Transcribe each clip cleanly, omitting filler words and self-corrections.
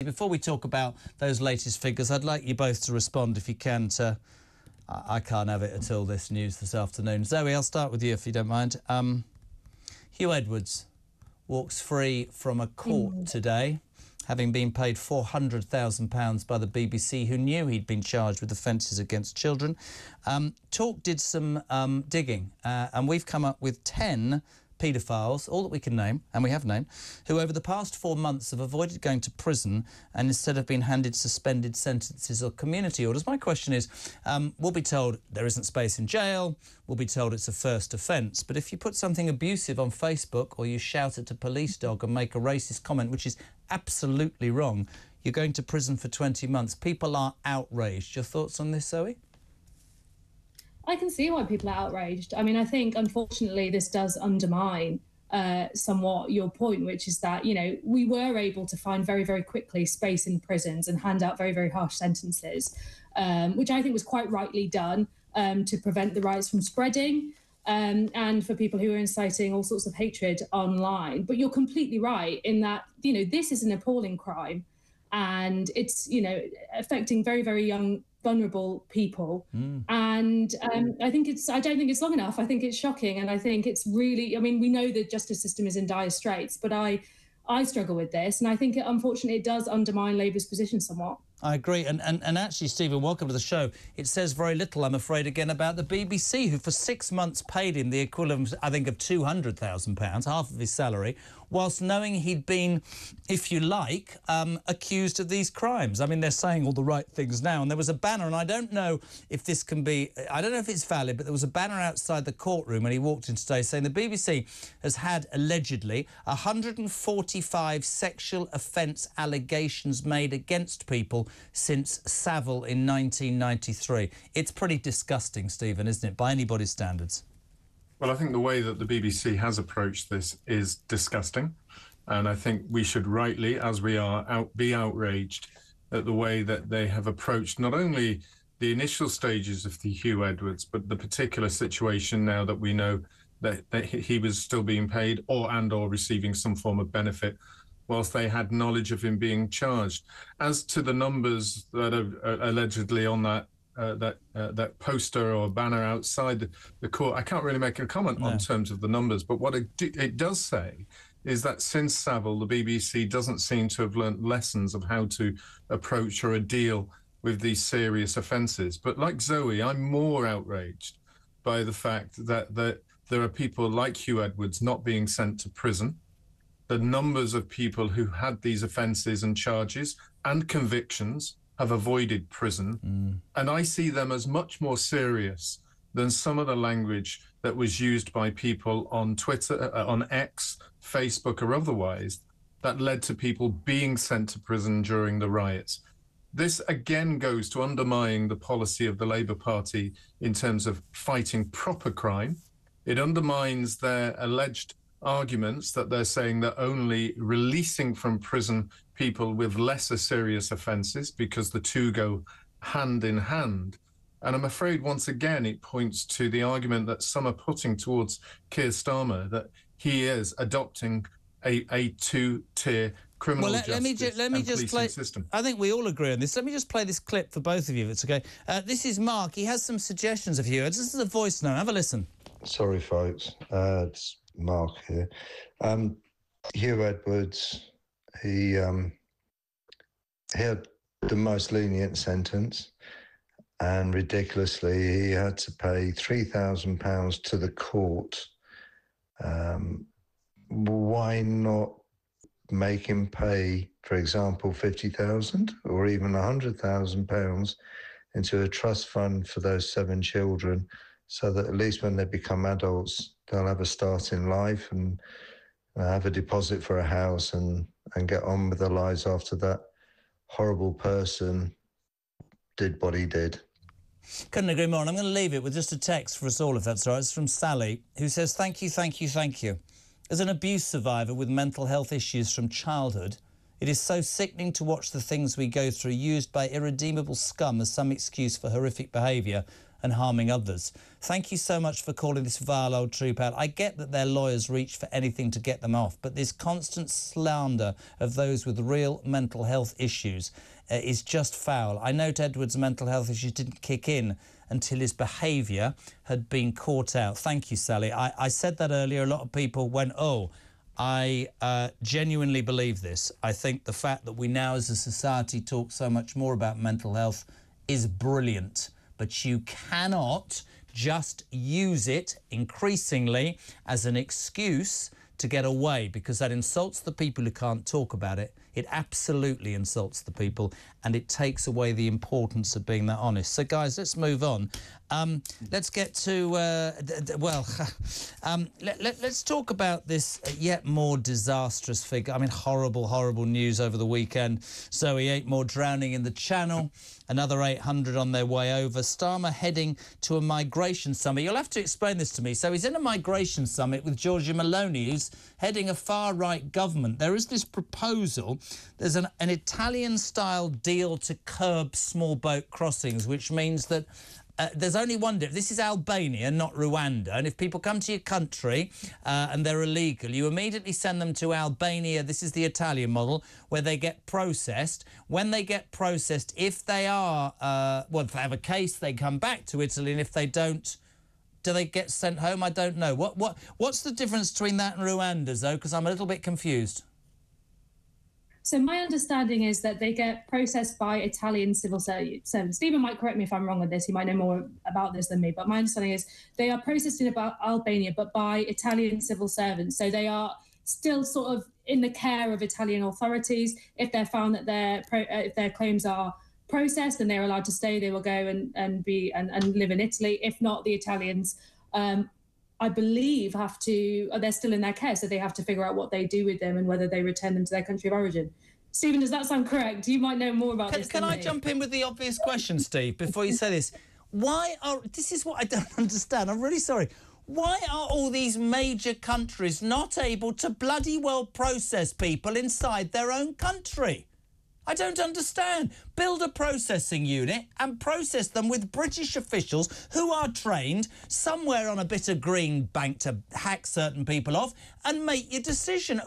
Before we talk about those latest figures, I'd like you both to respond, if you can, to... I can't have it at all, this news this afternoon. Zoe, I'll start with you, if you don't mind. Huw Edwards walks free from a court today, having been paid £400,000 by the BBC, who knew he'd been charged with offences against children. Talk did some digging, and we've come up with 10 paedophiles, all that we can name, and we have named, who over the past 4 months have avoided going to prison and instead have been handed suspended sentences or community orders. My question is, we'll be told there isn't space in jail, we'll be told it's a first offence, but if you put something abusive on Facebook or you shout at a police dog and make a racist comment, which is absolutely wrong, you're going to prison for 20 months. People are outraged. Your thoughts on this, Zoe? I can see why people are outraged. I mean, I think, unfortunately, this does undermine somewhat your point, which is that, you know, we were able to find very, very quickly space in prisons and hand out very, very harsh sentences, which I think was quite rightly done to prevent the riots from spreading and for people who are inciting all sorts of hatred online. But you're completely right in that, you know, this is an appalling crime and it's, you know, affecting very, very young, vulnerable people. And I don't think it's long enough. I think it's shocking. And I think it's really, I mean, we know the justice system is in dire straits, but I struggle with this. And I think, unfortunately, it does undermine Labour's position somewhat. I agree. And actually, Stephen, welcome to the show. It says very little, I'm afraid, again, about the BBC, who for 6 months paid him the equivalent, I think, of £200,000, half of his salary, whilst knowing he'd been, if you like, accused of these crimes. I mean, they're saying all the right things now. And there was a banner, and I don't know if this can be... I don't know if it's valid, but there was a banner outside the courtroom when he walked in today saying the BBC has had, allegedly, 145 sexual offence allegations made against people since Savile in 1993. It's pretty disgusting, Stephen, isn't it, by anybody's standards? Well, I think the way that the BBC has approached this is disgusting. And I think we should rightly, as we are, be outraged at the way that they have approached not only the initial stages of the Huw Edwards, but the particular situation now that we know that he was still being paid or receiving some form of benefit whilst they had knowledge of him being charged. As to the numbers that are allegedly on that poster or banner outside the court, I can't really make a comment on terms of the numbers, but what it does say is that since Savile, the BBC doesn't seem to have learnt lessons of how to approach or deal with these serious offences. But like Zoe, I'm more outraged by the fact that there are people like Huw Edwards not being sent to prison. The numbers of people who had these offences and charges and convictions have avoided prison. And I see them as much more serious than some of the language that was used by people on Twitter, on X, Facebook or otherwise, that led to people being sent to prison during the riots. This again goes to undermining the policy of the Labour Party in terms of fighting proper crime. It undermines their alleged arguments that they're saying that only releasing from prison people with lesser serious offences, because the two go hand in hand. And I'm afraid once again it points to the argument that some are putting towards Keir Starmer, that he is adopting a two-tier criminal justice and policing system. I think we all agree on this. Let me just play this clip for both of you, if it's OK. This is Mark. He has some suggestions of Huw. This is a voice note. Have a listen. Sorry, folks. It's Mark here. Huw Edwards, he had the most lenient sentence, and ridiculously he had to pay £3,000 to the court. Why not make him pay, for example, £50,000 or even £100,000 into a trust fund for those 7 children, so that at least when they become adults, they'll have a start in life and have a deposit for a house and get on with their lives after that horrible person did what he did. Couldn't agree more. And I'm going to leave it with just a text for us all, if that's all right. It's from Sally, who says, thank you, thank you, thank you. As an abuse survivor with mental health issues from childhood, it is so sickening to watch the things we go through used by irredeemable scum as some excuse for horrific behaviour and harming others. Thank you so much for calling this vile old troop out. I get that their lawyers reach for anything to get them off, but this constant slander of those with real mental health issues is just foul. I note Edwards' mental health issues didn't kick in until his behaviour had been caught out. Thank you, Sally. I said that earlier. A lot of people went, oh, I genuinely believe this. I think the fact that we now as a society talk so much more about mental health is brilliant, but you cannot just use it increasingly as an excuse to get away, because that insults the people who can't talk about it. It absolutely insults the people, and it takes away the importance of being that honest. So, guys, let's move on. Let's get to, let's talk about this yet more disastrous figure. I mean, horrible, horrible news over the weekend. Zoe, 8 more drowning in the Channel, another 800 on their way over. Starmer heading to a migration summit. You'll have to explain this to me. So he's in a migration summit with Giorgia Meloni, who's heading a far-right government. There is this proposal. There's an Italian-style deal to curb small boat crossings, which means that there's only one difference. This is Albania, not Rwanda. And if people come to your country and they're illegal, you immediately send them to Albania. This is the Italian model, where they get processed. When they get processed, if they are, if they have a case, they come back to Italy. And if they don't, do they get sent home? I don't know. What's the difference between that and Rwanda, though? Because I'm a little bit confused. So my understanding is that they get processed by Italian civil servants. Stephen might correct me if I'm wrong on this. He might know more about this than me. But my understanding is they are processed in Albania, but by Italian civil servants. So they are still sort of in the care of Italian authorities. If they're found that if their claims are processed and they're allowed to stay, they will go and live in Italy. If not, the Italians, I believe, they're still in their care, so they have to figure out what they do with them and whether they return them to their country of origin. Stephen, does that sound correct? You might know more about this than me. Can I jump in with the obvious question, Steve, before you say this? This is what I don't understand. I'm really sorry. Why are all these major countries not able to bloody well process people inside their own country? I don't understand. Build a processing unit and process them with British officials who are trained somewhere on a bit of green bank to hack certain people off and make your decision.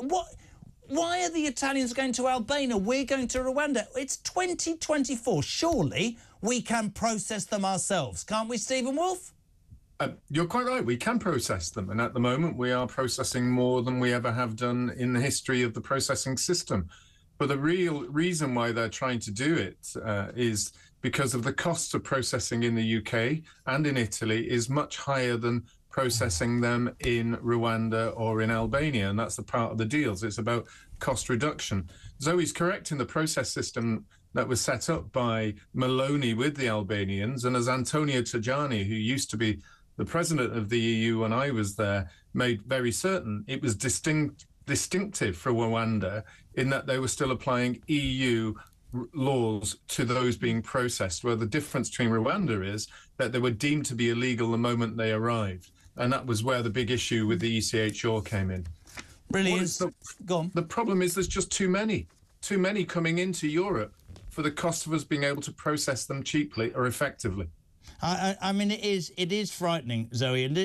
Why are the Italians going to Albania? We're going to Rwanda. It's 2024. Surely we can process them ourselves, can't we, Stephen Wolfe? You're quite right. We can process them. And at the moment, we are processing more than we ever have done in the history of the processing system. But the real reason why they're trying to do it is because of the cost of processing in the UK and in Italy is much higher than processing them in Rwanda or in Albania. And that's the part of the deals. It's about cost reduction. Zoe's correct in the process system that was set up by Meloni with the Albanians. And as Antonio Tajani, who used to be the president of the EU when I was there, made very certain, it was distinctive for Rwanda in that they were still applying EU laws to those being processed, where the difference between Rwanda is that they were deemed to be illegal the moment they arrived. And that was where the big issue with the ECHR came in. Really is. Go on. The problem is there's just too many coming into Europe for the cost of us being able to process them cheaply or effectively. I mean, it is frightening, Zoe. And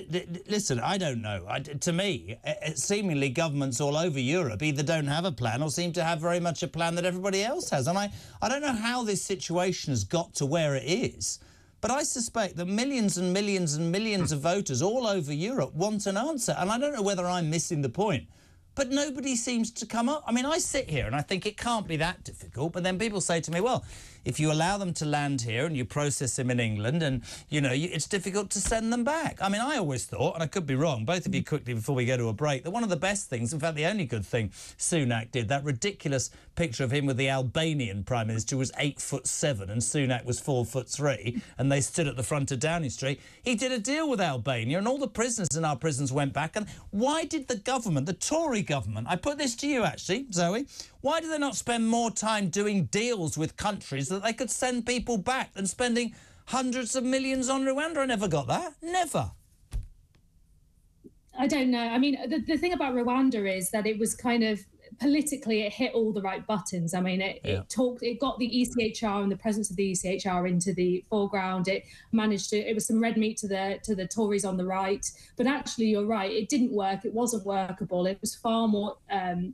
listen, I don't know. To me, seemingly governments all over Europe either don't have a plan or seem to have very much a plan that everybody else has. And I don't know how this situation has got to where it is, but I suspect that millions and millions and millions of voters all over Europe want an answer. And I don't know whether I'm missing the point, but nobody seems to come up. I mean, I sit here and I think it can't be that difficult, but then people say to me, well, if you allow them to land here and you process them in England and, you know, it's difficult to send them back. I mean, I always thought, and I could be wrong, both of you quickly before we go to a break, that one of the best things, in fact, the only good thing Sunak did, that ridiculous picture of him with the Albanian Prime Minister, who was 8'7" and Sunak was 4'3", and they stood at the front of Downing Street. He did a deal with Albania and all the prisoners in our prisons went back. And why did the government, the Tory government, I put this to you actually, Zoe, why do they not spend more time doing deals with countries that they could send people back than spending hundreds of millions on Rwanda? I never got that. Never. I don't know. I mean, the thing about Rwanda is that it was kind of politically, it hit all the right buttons. I mean, it got the ECHR and the presence of the ECHR into the foreground. It managed to, it was some red meat to the Tories on the right. But actually, you're right, it didn't work. It wasn't workable. It was far more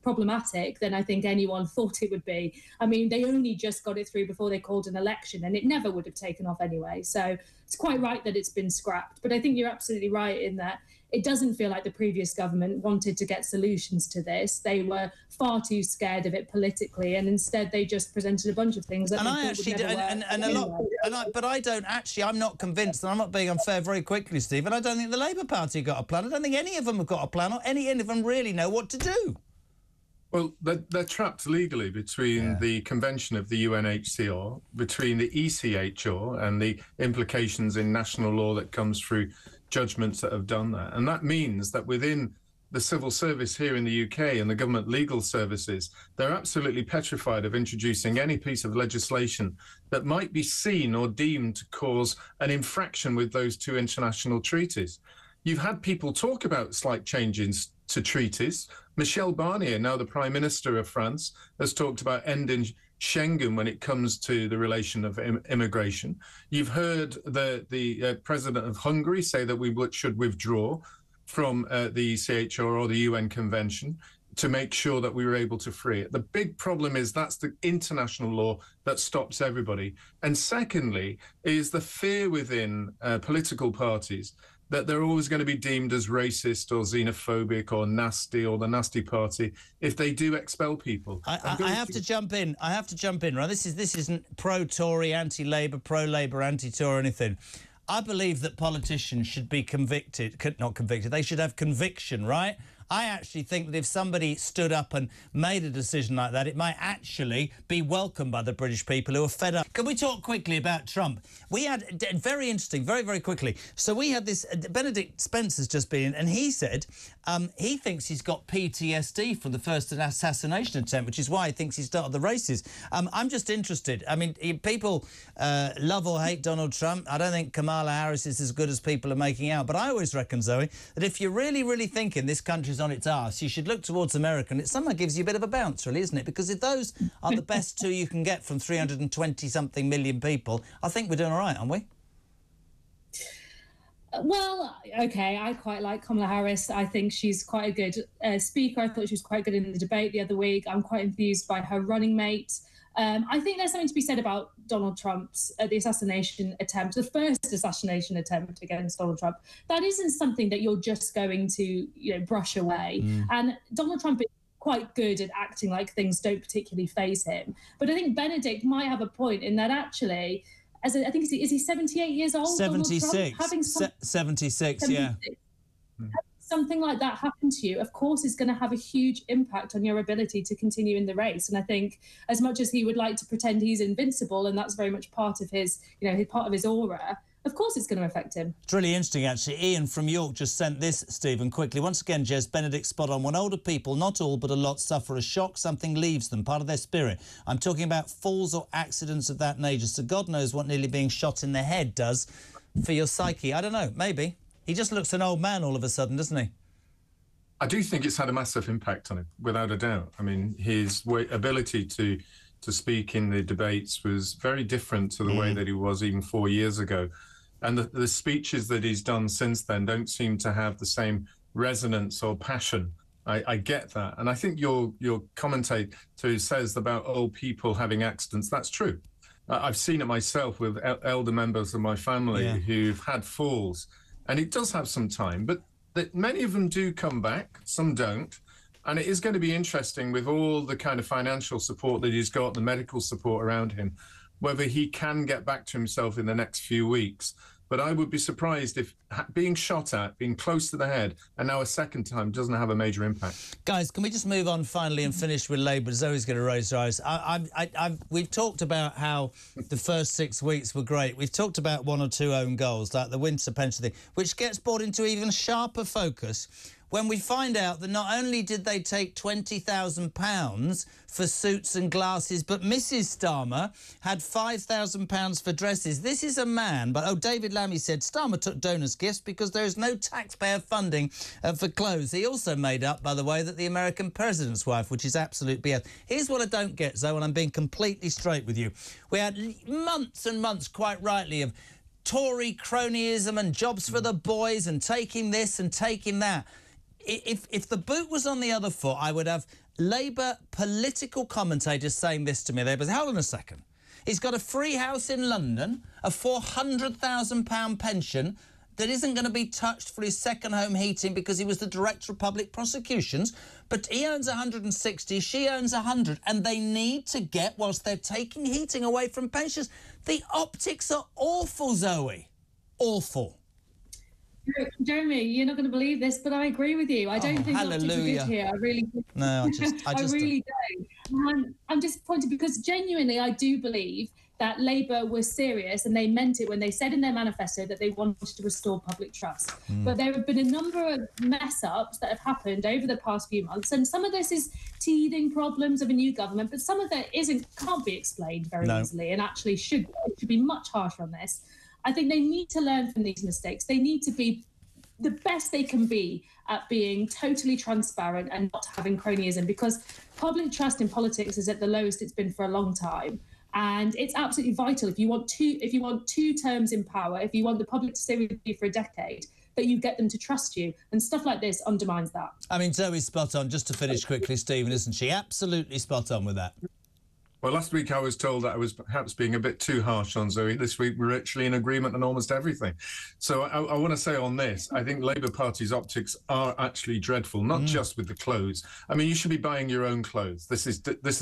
problematic than I think anyone thought it would be. I mean, they only just got it through before they called an election, and it never would have taken off anyway. So it's quite right that it's been scrapped. But I think you're absolutely right in that it doesn't feel like the previous government wanted to get solutions to this. They were far too scared of it politically, and instead they just presented a bunch of things that and they I thought actually would never did, work and a lot, but I don't actually. I'm not convinced, and I'm not being unfair very quickly, Stephen. I don't think the Labour Party got a plan. I don't think any of them have got a plan, or any of them really know what to do. Well, they're trapped legally between the convention of the UNHCR, between the ECHR and the implications in national law that comes through judgments that have done that. And that means that within the civil service here in the UK and the government legal services, they're absolutely petrified of introducing any piece of legislation that might be seen or deemed to cause an infraction with those two international treaties. You've had people talk about slight changes to treaties. Michel Barnier, now the Prime Minister of France, has talked about ending Schengen when it comes to the relation of immigration. You've heard the President of Hungary say that we should withdraw from the ECHR or the UN Convention to make sure that we were able to free it. The big problem is that's the international law that stops everybody. And secondly, is the fear within political parties that they're always going to be deemed as racist or xenophobic or nasty or the nasty party if they do expel people. I have to jump in. I have to jump in, right? This isn't pro-Tory, anti-Labour, pro-Labour, anti-Tory or anything. I believe that politicians should be convicted, not convicted, they should have conviction, right? I actually think that if somebody stood up and made a decision like that, it might actually be welcomed by the British people who are fed up. Can we talk quickly about Trump? We had, very interesting, very, very quickly. So we had this, Benedict Spence has just been, and he said he thinks he's got PTSD from the first assassination attempt, which is why he thinks he started the races. I'm just interested. I mean, people love or hate Donald Trump. I don't think Kamala Harris is as good as people are making out. But I always reckon, Zoe, that if you're really, really thinking this country's on its arse, you should look towards America, and it somehow gives you a bit of a bounce, really, isn't it? Because if those are the best two you can get from 320-something million people, I think we're doing all right, aren't we? Well, OK, I quite like Kamala Harris. I think she's quite a good speaker. I thought she was quite good in the debate the other week. I'm quite enthused by her running mate. I think there's something to be said about Donald Trump's the assassination attempt, the first assassination attempt against Donald Trump. That isn't something that you're just going to, brush away. And Donald Trump is quite good at acting like things don't particularly faze him. But I think Benedict might have a point in that actually, I think is he 78 years old? 76. 76, yeah. Something like that happen to you, of course, is going to have a huge impact on your ability to continue in the race. And I think as much as he would like to pretend he's invincible, and that's very much part of his, part of his aura, of course it's going to affect him. It's really interesting, actually. Ian from York just sent this, Stephen, quickly. Once again, Jez, Benedict spot on. When older people, not all, but a lot, suffer a shock, something leaves them, part of their spirit. I'm talking about falls or accidents of that nature. So God knows what nearly being shot in the head does for your psyche. I don't know, maybe. He just looks an old man all of a sudden, doesn't he? I do think it's had a massive impact on him, without a doubt. I mean, his ability to speak in the debates was very different to the way that he was even 4 years ago. And the speeches that he's done since then don't seem to have the same resonance or passion. I get that. And I think your commentator who says about old people having accidents, that's true. I've seen it myself with elder members of my family who've had falls. And it does have some time, but many of them do come back, some don't. And it is going to be interesting with all the kind of financial support that he's got, the medical support around him, whether he can get back to himself in the next few weeks. But I would be surprised if being shot at, being close to the head, and now a second time doesn't have a major impact. Guys, can we just move on finally and finish with Labour? Zoe's going to raise her eyes. We've talked about how the first 6 weeks were great. We've talked about one or two own goals, like the winter pension thing, which gets brought into even sharper focus when we find out that not only did they take £20,000 for suits and glasses, but Mrs Starmer had £5,000 for dresses. This is a man, but David Lammy said Starmer took donors' gifts because there is no taxpayer funding for clothes. He also made up, by the way, that the American president's wife, which is absolute BS. Here's what I don't get, Zoe, and I'm being completely straight with you. We had months and months, quite rightly, of Tory cronyism and jobs for the boys and taking this and taking that. If the boot was on the other foot, I would have Labour political commentators saying this to me. They'd say, hold on a second. He's got a free house in London, a £400,000 pension that isn't going to be touched for his second home heating because he was the Director of Public Prosecutions, but he owns 160, she owns 100, and they need to get, whilst they're taking heating away from pensioners. The optics are awful, Zoe. Awful. Jeremy, you're not going to believe this, but I agree with you. I don't think optics are good here. I really do. No, I just really don't. I'm disappointed because genuinely I do believe that Labour was serious and they meant it when they said in their manifesto that they wanted to restore public trust. But there have been a number of mess-ups that have happened over the past few months, and some of this is teething problems of a new government, but some of that can't be explained very easily, and actually should be much harsher on this. I think they need to learn from these mistakes. They need to be the best they can be at being totally transparent and not having cronyism, because public trust in politics is at the lowest it's been for a long time. And it's absolutely vital if you want two terms in power, if you want the public to stay with you for a decade, that you get them to trust you. And stuff like this undermines that. I mean, Zoe's spot on. Just to finish quickly, Stephen, isn't she? Absolutely spot on with that. Well, last week I was told that I was perhaps being a bit too harsh on Zoe. This week we're actually in agreement on almost everything. So I want to say on this, I think Labour Party's optics are actually dreadful, not just with the clothes. I mean, you should be buying your own clothes. This is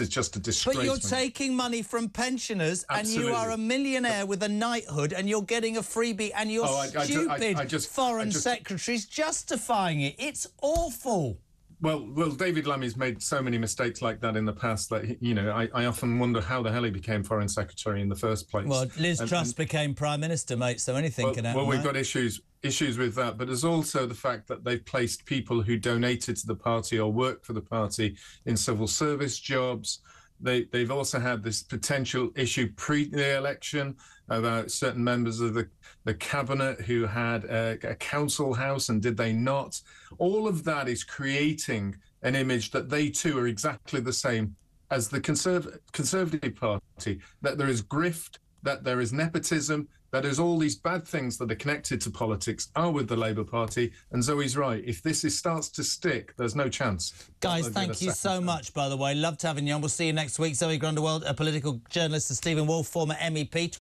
just a disgrace. But you're taking money from pensioners. Absolutely. And you are a millionaire with a knighthood and you're getting a freebie and you're stupid foreign secretaries justifying it. It's awful. Well, David Lammy's made so many mistakes like that in the past that, you know, I often wonder how the hell he became Foreign Secretary in the first place. Well, Liz Truss became Prime Minister, mate, so anything can happen. Well, we've got issues with that, but there's also the fact that they've placed people who donated to the party or worked for the party in civil service jobs. They've also had this potential issue pre the election about certain members of the cabinet who had a council house, and did they not? All of that is creating an image that they too are exactly the same as the Conservative Party, that there is grift, that there is nepotism, that there's all these bad things that are connected to politics are with the Labour Party. And Zoe's right. If this starts to stick, there's no chance. Guys, thank you so much, by the way. Loved having you on. We'll see you next week. Zoe Grunderwald, a political journalist, and Stephen Wolfe, former MEP.